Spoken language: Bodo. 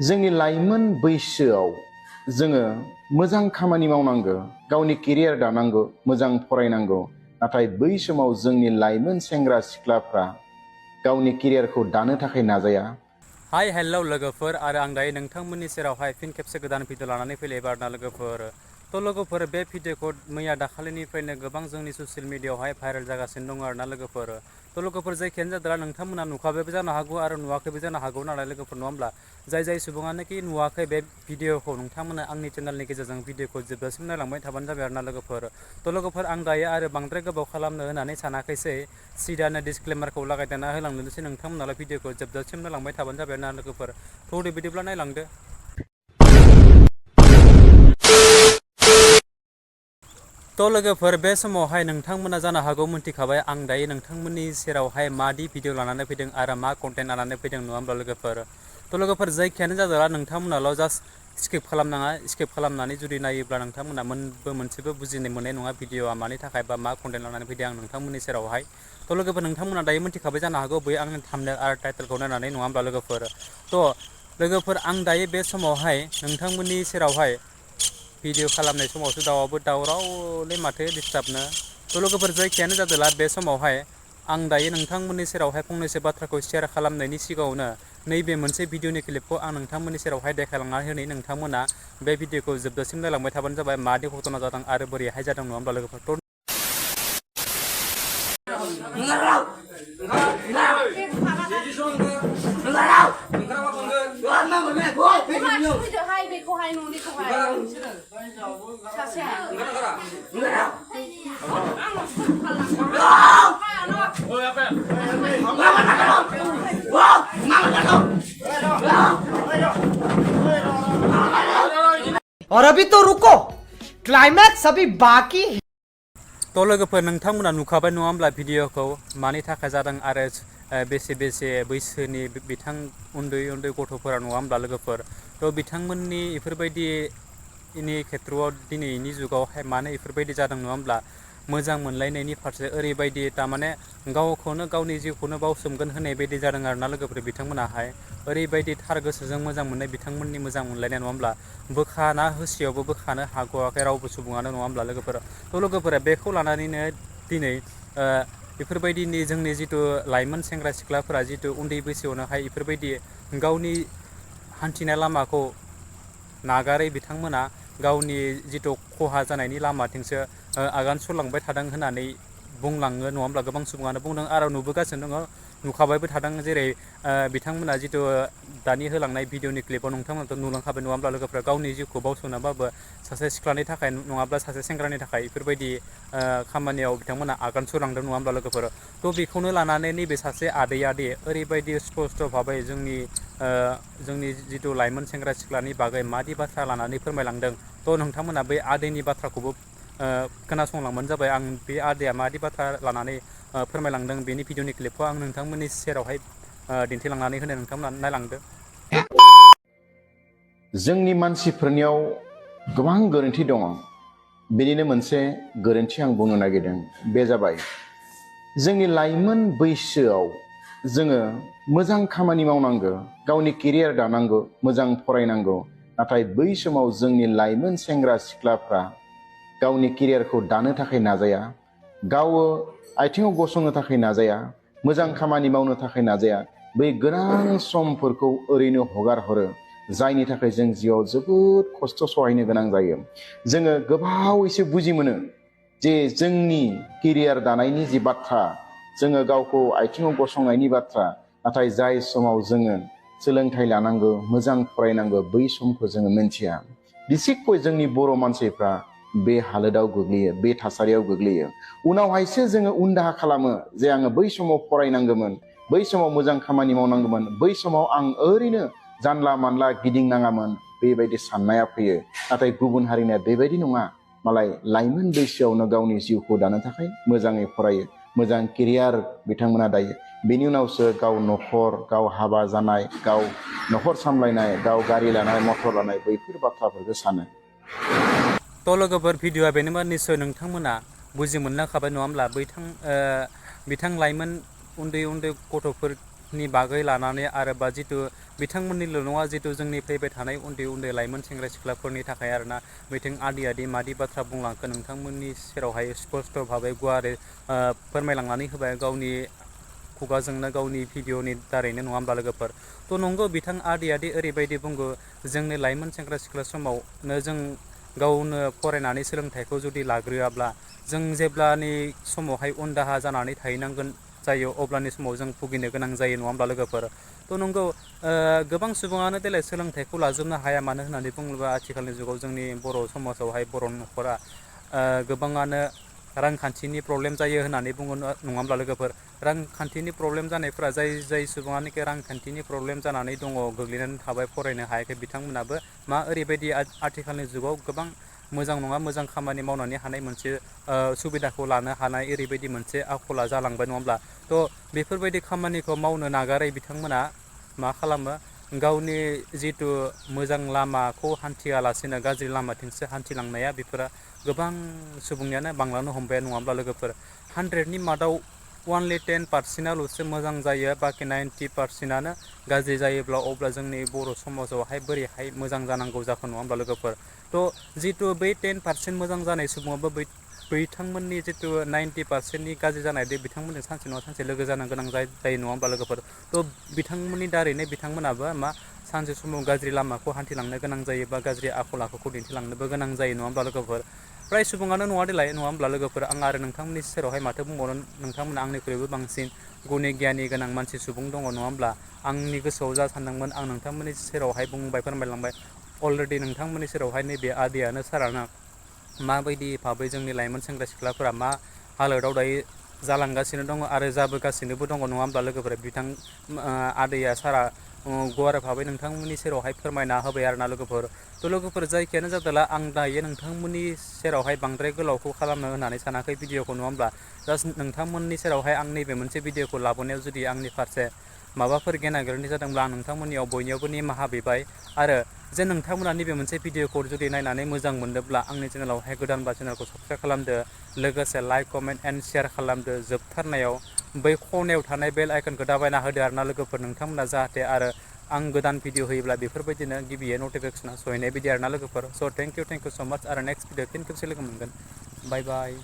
जोंनि लाइमोन बैसोआव जोङो मोजां खामानि मावनांगौ, गावनि केरियार दानांगौ, मोजां फरायनांगौ। नाथाय बै समाव जोंनि लाइमोन सेंग्रा सिख्लाफ्रा गावनि केरियारखौ दानो थाखाय नाजाया। हाय हेल' लोगोफोर, आरो आं दायो नोंथांमोननि सेरावहाय फिन खेबसे गोदान भिडिअ लानानै फैलायबाय आरोना लोगोफोर। थ' लोगोफोर, बे भिडिअखौ मैया दाखालिनिफ्रायनो गोबां जोंनि ससियेल मिडियाआवहाय भाइरेल जागासिनो दङ आरोना लोगोफोर। थ' लोगोफोर, जायखियानो जादोंला नोंथांमोना नुखाबायबो जानो हागौ आरो नुवाखैबो जानो हागौ नालाय लोगोफोर, नङा होमब्ला? जाय सुबुङानोखि नुवाखै बे भिडिअखौ, नोंथांमोना आंनि चेनेलनि गेजेरजों भिडिअखौ जोबजासिम नायलांबाय थाबानो जाबाय आरोना लोगोफोर। थ' लोगोफोर, आं दायो आरो बांद्राय गोबाव खालामनो होननानै सानाखैसै, सिदानो डिसक्लेमारखौ लागायदेरना होलांनोसै। नोंथांमोनालाय भिडिअखौ जोबजासिम नायलांबाय थाबानो जाबाय आरोना लोगोफोर। थ' दे बिदिब्ला नायलांदो। थ' लोगोफोर, बे समावहाय नोंथांमोना जानो हागौ मोनथिखाबाय आं दायो नोंथांमोननि सेरावहाय मादि भिडिअ लानानै फैदों आरो मा कन्टेन्ट लानानै फैदों, नङा होमब्ला लोगोफोर? थ' लोगोफोर, जायखियानो जादोंला नोंथांमोनाल' जास्ट स्किप खालामनाङा। स्किप खालामनानै जुदि नायोब्ला नोंथांमोना मोनसेबो बुजिनो मोननाय नङा भिडिअआ मानि थाखाय बा मा कन्टेन्ट लानानै फैदों आं नोंथांमोननि सेरावहाय। थ' लोगोफोर, नोंथांमोना दायो मोनथिखाबाय जानो हागौ बै आंनि थाम्बनेल आरो टाइटेलखौ नायनानै, नङा होमब्ला लोगोफोर? थ' लोगोफोर, आं दायो बे समावहाय नोंथांमोननि सेरावहाय भिडिअ खालामनाय समावसो दाउआबो दावरावलै माथो डिस्टार्बनो। थ' लोगोफोर, जायखियानो जादोंला बे समावहाय आं दायो नोंथांमोननि सेरावहाय फंनैसो बाथ्राखौ शेयार खालामनायनि सिगाङावनो नैबे मोनसे भिडिअनि क्लिपखौ आं नोंथांमोननि सेरावहाय देखायलांनानै होनि। नोंथांमोना बे भिडिअखौ जोबजासिम नायलांबाय थाबानो जाबाय, मादि घटना जादों आरो बोरैहाय जादों, नङा होमब्ला लोगोफोर? और अभी तो रुको, क्लाइमैक्स अभी बाकी है। थ' लोगोफोर, नोंथांमोना नुखाबाय नङा होमब्ला भिडिअखौ मानि थाखाय जादों आरो बेसे बैसोनि बिथां उन्दै गथ'फोरा, नङा होमब्ला लोगोफोर? थ' बिथांमोननि इफोरबायदिनि खेथ्रआव दिनैनि जुगावहाय मानो इफोरबायदि जादों, नङा होमब्ला? मोजां मोनलायनायनि फारसे ओरैबायदि तारमाने गावखौनो गावनि जिउखौनो बावसोमगोन होनाय बायदि जादों आरोना लोगोफोर बिथांमोनाहाय। ओरैबायदि थार गोसोजों मोजां मोननाय बिथांमोननि मोजां मोनलायनाय, नङा होमब्ला? बोखाना होसेयावबो बोखानो हाग'वाखै रावबो सुबुङानो, नङा होमब्ला लोगोफोर? थ' लोगोफोरा बेखौ लानानैनो दिनै बेफोरबायदिनि जोंनि जिथु लाइमोन सेंग्रा सिख्लाफोरा जिथु उन्दै बैसोआवनोहाय बेफोरबायदि गावनि हान्थिनाय लामाखौ नागारै बिथांमोना गावनि जिथु खहा जानायनि लामाथिंसो आगान सुरलांबाय थादों होननानै बुंलाङो, नङा होमब्ला? गोबां सुबुङानो बुंदों आरो नुबोगासिनो दङ, नुखाबायबो थादों। जेरै बिथांमोना जिथु दानि होलांनाय भिडिअनि क्लिपाव नोंथांमोनाथ' नुलांखाबाय, नङा होमब्ला लोगोफोरा? गावनि जिउखौ बावसोमनाबाबो सासे सिख्लानि थाखाय नङाब्ला सासे सेंग्रानि थाखाय बेफोरबायदि खामानियाव बिथांमोना आगान सुरलांदों, नङा होमब्ला लोगोफोर? थ' बेखौनो लानानै नैबे सासे आदैयादि ओरैबायदि स्पस्ट' भाबै जोंनि जिथु लाइमोन सेंग्रा सिख्लानि बागै मादि बाथ्रा लानानै फोरमायलांदों, थ' नोंथांमोना बै आदैनि बाथ्राखौबो खोनासंलांबानो जाबाय। आं बे आदैया मादि बाथ्रा लानानै फोरमायलांदों बेनि भिडिअनि क्लिपखौ आं नोंथांमोननि सेरावहाय दिन्थिलांनानै होनो, नोंथांमोना नायलांदो। जोंनि मानसिफोरनियाव गोबां गोरोन्थि दङ। बेनिनो मोनसे गोरोन्थि आं बुंनो नागिरदों, बे जाबाय जोंनि लाइमोन बैसोआव जोङो मोजां खामानि मावनांगौ, गावनि केरियार दानांगौ, मोजां फरायनांगौ। नाथाय बै समाव जोंनि लाइमोन सेंग्रा सिख्लाफ्रा गावनि केरियारखौ दानो थाखाय नाजाया, गाव आथिङाव गसंनो थाखाय नाजाया, मोजां खामानि मावनो थाखाय नाजाया। बै गोनां समफोरखौ ओरैनो हगार हरो, जायनि थाखाय जों जिउआव जोबोद खस्थ' सहायनो गोनां जायो। जोङो गोबावैसो बुजि मोनो जे जोंनि केरियार दानायनि जि बाथ्रा, जोङो गावखौ आथिङाव गसंनायनि बाथ्रा, नाथाय जाय समाव जोङो सोलोंथाइ लानांगौ, मोजां फरायनांगौ, बै समखौ जोङो मिन्थिया। बिसेखय जोंनि बर' मानसिफ्रा बे हालोदाव गोग्लैयो, बे थासारियाव गोग्लैयो। उनावहायसो जोङो उनदाहा खालामो जे आङो बै समाव फरायनांगौमोन, बै समाव मोजां खामानि मावनांगौमोन, बै समाव आं ओरैनो जानला मानला गिदिंनाङामोन, बेबायदि साननाया फैयो। नाथाय गुबुन हारिनिया बेबायदि नङा। मालाय लाइमोन बैसोआवनो गावनि जिउखौ दानो थाखाय मोजाङै फरायो, मोजां केरियार बिथांमोना दायो। बेनि उनावसो गाव न'खर, गाव हाबा जानाय, गाव न'खर सामलायनाय, गाव गारि लानाय, मटर लानाय, बैफोर बाथ्राफोरखौ सानो। थ' लोगोफोर, भिडिअआ बेनोमोन। निस्सय नोंथांमोना बुजि मोनलांखाबाय, नङा होमब्ला? बिथां लाइमोन उन्दै उन्दै गथ'फोरनि बागै लानानै आरो बा जितु बिथांमोननिल' नङा जितु जोंनि फैबाय थानाय उन्दै उन्दै लाइमोन सेंग्रा सिख्लाफोरनि थाखाय आरोना बिथिं आदि मादि बाथ्रा बुंलांखो नोंथांमोननि सेरावहाय स्पस्ट' भाबै गुवारै फोरमायलांनानै होबाय गावनि खुगाजोंनो गावनि भिडिअनि दारैनो नङा होमब्ला लोगोफोर। थ' नंगौ बिथां आदैयादि ओरैबायदि बुंगो जोंनि लाइमोन सेंग्रा सिख्ला समावनो जों गावनो फरायनानै सोलोंथाइखौ जुदि लाग्रोआब्ला जों जेब्लानि समावहाय उन दाहा जानानै थाहैनांगोन जायो अब्लानि समाव जों भुगिनो गोनां जायो नङा होमब्ला लोगोफोर। थ' नंगौ गोबां सुबुङानो देलाय सोलोंथाइखौ लाजोबनो हाया मानो होननानै बुङोब्ला आथिखालनि जुगाव जोंनि बर' समाजावहाय बर' न'खरा गोबाङानो रांखान्थिनि प्रब्लेम जायो होननानै बुङो नङा होमब्ला लोगोफोर। रांखान्थिनि प्रब्लेम जानायफोरा जाय सुबुङानोखि रांखान्थिनि प्रब्लेम जानानै दङ गोग्लैनानै थाबाय फरायनो हायाखै बिथांमोनाबो मा ओरैबायदि आथिखालनि जुगाव गोबां मोजां नङा मोजां खामानि मावनानै हानाय मोनसे सुबिदाखौ लानो हानाय ओरैबायदि मोनसे आखला जालांबाय नङा होमब्ला। थ' बेफोरबायदि खामानिखौ मावनो नागारै बिथांमोना मा खालामो गावनि जितु मोजां लामाखौ हान्थियालासिनो गाज्रि लामाथिंसो हान्थिलांनाया बेफोरा गोबां सुबुंनियानो बांलांनो हमबाय नङा होमब्ला लोगोफोर। 100नि मादाव अनलि 10%ल'सो मोजां जायो बाखि 90%आनो गाज्रि जायोब्ला अब्ला जोंनि बर' समाजावहाय बोरैहाय मोजां जानांगौ जाखो नङा होमब्ला लोगोफोर। थ' जितु बै 10% मोजां जानाय सुबुङाबो बिथांमोननि जितु 90%नि गाज्रि जानाय बे बिथांमोनजों सानसे नङा सानसे लोगो जानो गोनां जायो नङा होमब्ला लोगोफोर। थ' बिथांमोननि दारैनो बिथांमोनाबो मा सानसे समाव गाज्रि लामाखौ हान्थिलांनो गोनां जायो बा गाज्रि आखल आखुखौ दिन्थिलांनोबो गोनां जायो नङा होमब्ला लोगोफोर। फ्राय सुबुङानो नङा देलाय नङा होमब्ला लोगोफोर। आं आरो नोंथांमोननि सेरावहाय माथो बुंबावनो नोंथांमोना आंनिख्रुइबो बांसिन गुनि गियानि गोनां मानसि सुबुं दङ नङा होमब्ला। आंनि गोसोआव जा सानदोंमोन आं नोंथांमोननि सेरावहाय बुंबाय फोरमायलांबाय अलरेडि नोंथांमोननि सेरावहाय नैबे आदैयानो सारानो माबायदि भाबै जोंनि लाइमोन सेंग्रा सिख्लाफोरा मा हालोदाव दायो जालांगासिनो दङ आरो जाबोगासिनोबो दङ नङा होमब्ला लोगोफोर। बिथां आदैया सारा गुवार भाबै नोंथांमोननि सेरावहाय फोरमायना होबाय आरोना लोगोफोर। थ' लोगोफोर जायखियानो जादोंला आं दायो नोंथांमोननि सेरावहाय बांद्राय गोलावखौ खालामनो होननानै सानाखै भिडिअखौ नङा होमब्ला। जास्ट नोंथांमोननि सेरावहाय आं नैबे मोनसे भिडिअखौ लाबोनायाव जुदि आंनि फारसे माबाफोर गेना गोरोन्थि जादोंब्ला आं नोंथांमोननियाव बयनियावबो निमाहा बिबाय आरो जे नोंथांमोना नैबे मोनसे भिडिअखौ जुदि नायनानै मोजां मोनदोंब्ला आंनि चेनेलावहाय गोदानबा चेनेलखौ साबसक्राइब खालामदो लोगोसे लाइक कमेन्ट एन्ड शेयार खालामदो। जोबथारनायाव बै खनायाव थानाय बेल आइकनखौ दाबायना होदो आरोना लोगोफोर नोंथांमोना जाहाथे आरो आं गोदान भिडिअ होयोब्ला बेफोरबायदिनो गिबियै नटिफिकेसना सहैनाय बायदि आरोना लोगोफोर। स' थेंक इउ स' माच आरो नेक्स्ट भिडिअ फिन खेबसे लोगो मोनगोन। बाय बाय।